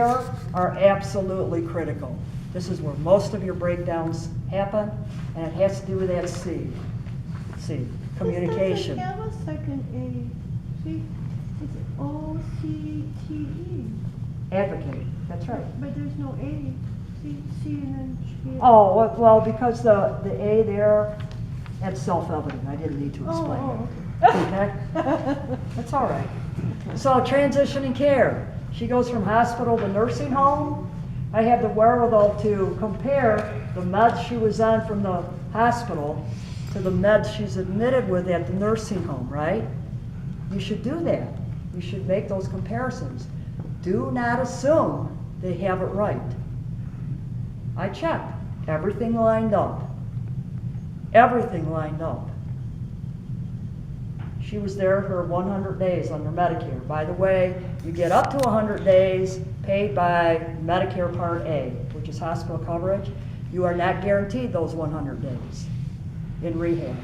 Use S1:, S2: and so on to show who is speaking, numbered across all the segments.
S1: are absolutely critical. This is where most of your breakdowns happen, and it has to do with that C, communication.
S2: It doesn't have a second A. See, it's O-C-T-E.
S1: Advocate, that's right.
S2: But there's no A. C and then G.
S1: Oh, well, because the A there, that's self-evident. I didn't need to explain it. Okay? That's all right. So transitioning care. She goes from hospital to nursing home. I have the wherewithal to compare the meds she was on from the hospital to the meds she's admitted with at the nursing home, right? You should do that. You should make those comparisons. Do not assume they have it right. I checked. Everything lined up. Everything lined up. She was there for 100 days under Medicare. By the way, you get up to 100 days paid by Medicare Part A, which is hospital coverage. You are not guaranteed those 100 days in rehab.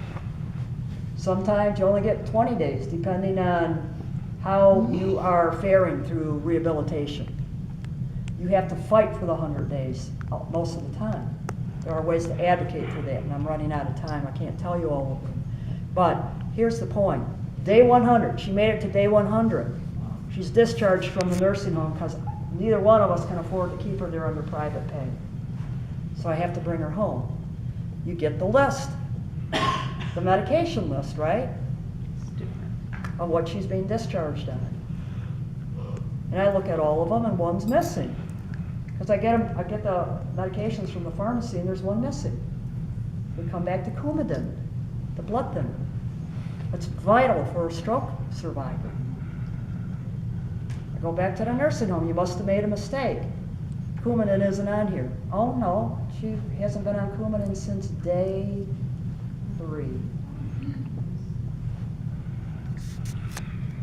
S1: Sometimes you only get 20 days, depending on how you are faring through rehabilitation. You have to fight for the 100 days most of the time. There are ways to advocate for that, and I'm running out of time. I can't tell you all of them. But here's the point. Day 100, she made it to day 100. She's discharged from the nursing home because neither one of us can afford to keep her there under private pay. So I have to bring her home. You get the list, the medication list, right? Of what she's being discharged on. And I look at all of them and one's missing. Because I get the medications from the pharmacy and there's one missing. We come back to Coumadin, the blood thinner. It's vital for a stroke survivor. I go back to the nursing home. You must have made a mistake. Coumadin isn't on here. Oh no, she hasn't been on Coumadin since day 3.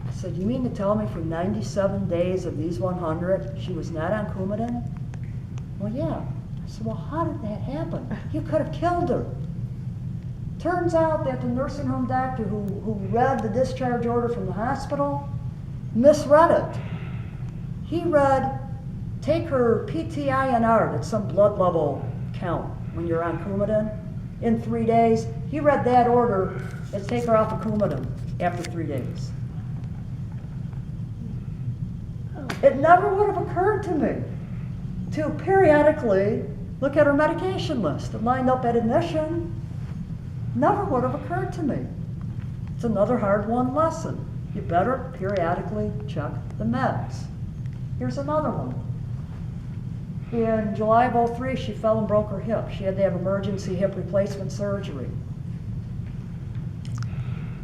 S1: I said, you mean to tell me for 97 days of these 100, she was not on Coumadin? Well, yeah. I said, well, how did that happen? You could have killed her. Turns out that the nursing home doctor who read the discharge order from the hospital misread it. He read, take her PTINR, that's some blood level count when you're on Coumadin, in 3 days. He read that order as take her off of Coumadin after 3 days. It never would have occurred to me to periodically look at her medication list that lined up at admission. Never would have occurred to me. It's another hard-won lesson. You better periodically check the meds. Here's another one. In July of 2003, she fell and broke her hip. She had to have emergency hip replacement surgery.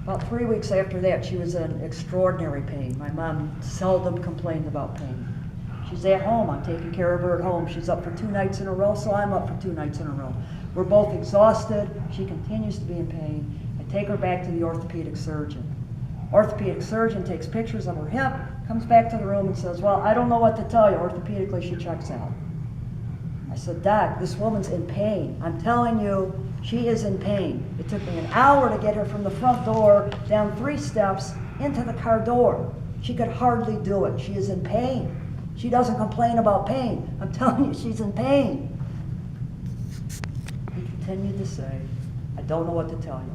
S1: About 3 weeks after that, she was in extraordinary pain. My mom seldom complained about pain. She's at home. I'm taking care of her at home. She's up for 2 nights in a row, so I'm up for 2 nights in a row. We're both exhausted. She continues to be in pain. I take her back to the orthopedic surgeon. Orthopedic surgeon takes pictures of her hip, comes back to the room and says, well, I don't know what to tell you. Orthopedically, she checks out. I said, Doc, this woman's in pain. I'm telling you, she is in pain. It took me an hour to get her from the front door down 3 steps into the car door. She could hardly do it. She is in pain. She doesn't complain about pain. I'm telling you, she's in pain. He continued to say, I don't know what to tell you.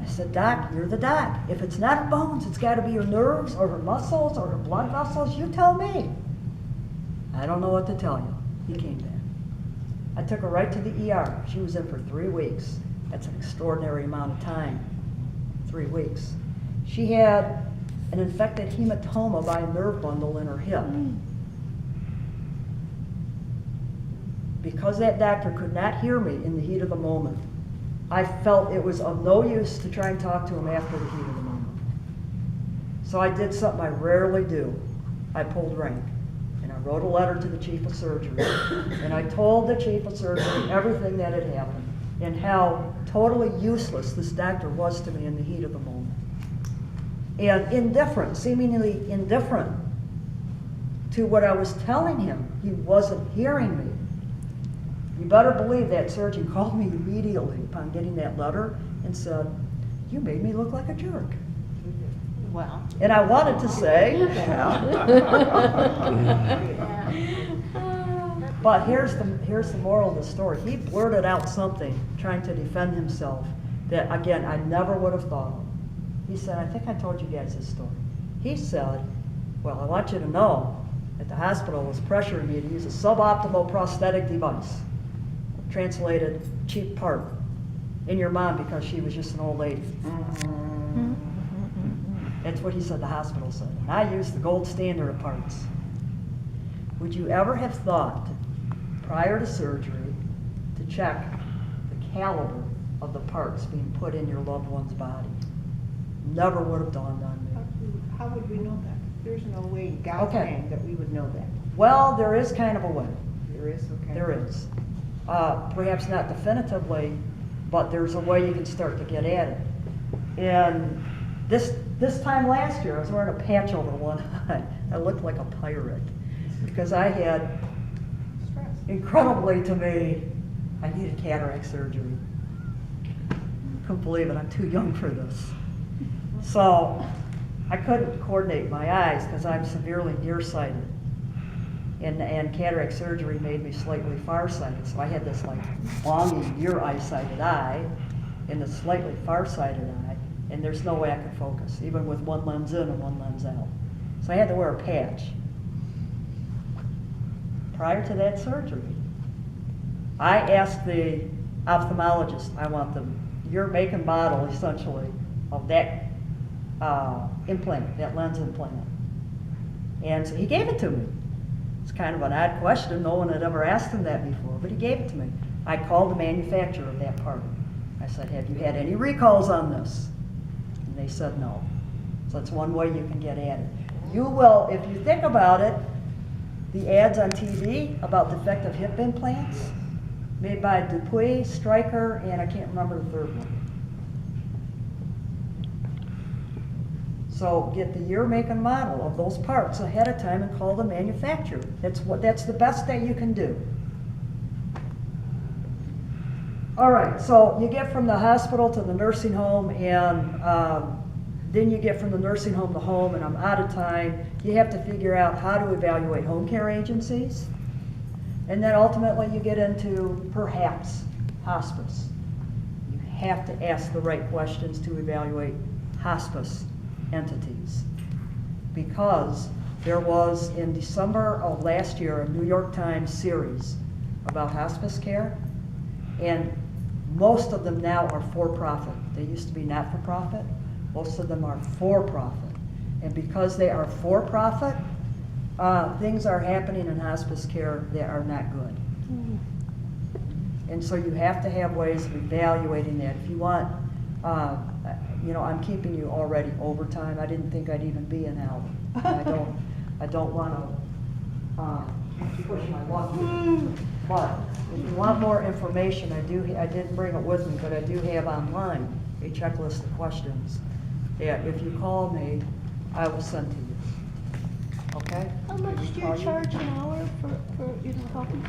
S1: I said, Doc, you're the doc. If it's not her bones, it's got to be her nerves or her muscles or her blood vessels. You tell me. I don't know what to tell you. He came back. I took her right to the ER. She was in for 3 weeks. That's an extraordinary amount of time. 3 weeks. She had an infected hematoma by a nerve bundle in her hip. Because that doctor could not hear me in the heat of the moment, I felt it was of no use to try and talk to him after the heat of the moment. So I did something I rarely do. I pulled rank. And I wrote a letter to the chief of surgery. And I told the chief of surgery everything that had happened and how totally useless this doctor was to me in the heat of the moment. And indifferent, seemingly indifferent to what I was telling him. He wasn't hearing me. You better believe that surgeon called me immediately upon getting that letter and said, you made me look like a jerk.
S2: Wow.
S1: And I wanted to say, But here's the moral of the story. He blurted out something trying to defend himself that, again, I never would have thought of. He said, I think I told you guys this story. He said, well, I want you to know that the hospital was pressuring me to use a suboptimal prosthetic device, translated cheap part, in your mom because she was just an old lady. That's what he said the hospital said. And I used the gold standard of parts. Would you ever have thought, prior to surgery, to check the caliber of the parts being put in your loved one's body? Never would have dawned on me.
S2: How would we know that? There's no way in God's
S1: Okay.
S2: name that we would know that.
S1: Well, there is kind of a way.
S2: There is, okay.
S1: There is. Perhaps not definitively, but there's a way you can start to get at it. And this time last year, I was wearing a patch over one eye. I looked like a pirate because I had,
S2: Stress.
S1: incredibly to me, I needed cataract surgery. Couldn't believe it, I'm too young for this. So I couldn't coordinate my eyes because I'm severely nearsighted. And cataract surgery made me slightly farsighted. So I had this like longy, near-eyesighted eye and this slightly farsighted eye, and there's no way I could focus, even with one lens in and one lens out. So I had to wear a patch. Prior to that surgery, I asked the ophthalmologist, I want your make and model, essentially, of that implant, that lens implant. And so he gave it to me. It's kind of an odd question. No one had ever asked him that before, but he gave it to me. I called the manufacturer of that part. I said, have you had any recalls on this? And they said no. So that's one way you can get at it. You will, if you think about it, the ads on TV about defective hip implants, made by Dupuy, Stryker, and I can't remember the third one. So get the year, make, and model of those parts ahead of time and call the manufacturer. That's the best that you can do. All right, so you get from the hospital to the nursing home, and then you get from the nursing home to home, and I'm out of time. You have to figure out how to evaluate home care agencies. And then ultimately you get into, perhaps, hospice. You have to ask the right questions to evaluate hospice entities. Because there was, in December of last year, a New York Times series about hospice care, and most of them now are for-profit. They used to be not-for-profit. Most of them are for-profit. And because they are for-profit, things are happening in hospice care that are not good. And so you have to have ways of evaluating that. If you want, I'm keeping you already overtime. I didn't think I'd even be an hour. I don't want to push my luck. But if you want more information, I didn't bring it with me, but I do have online a checklist of questions that if you call me, I will send to you. Okay?
S2: How much do you charge an hour for helping?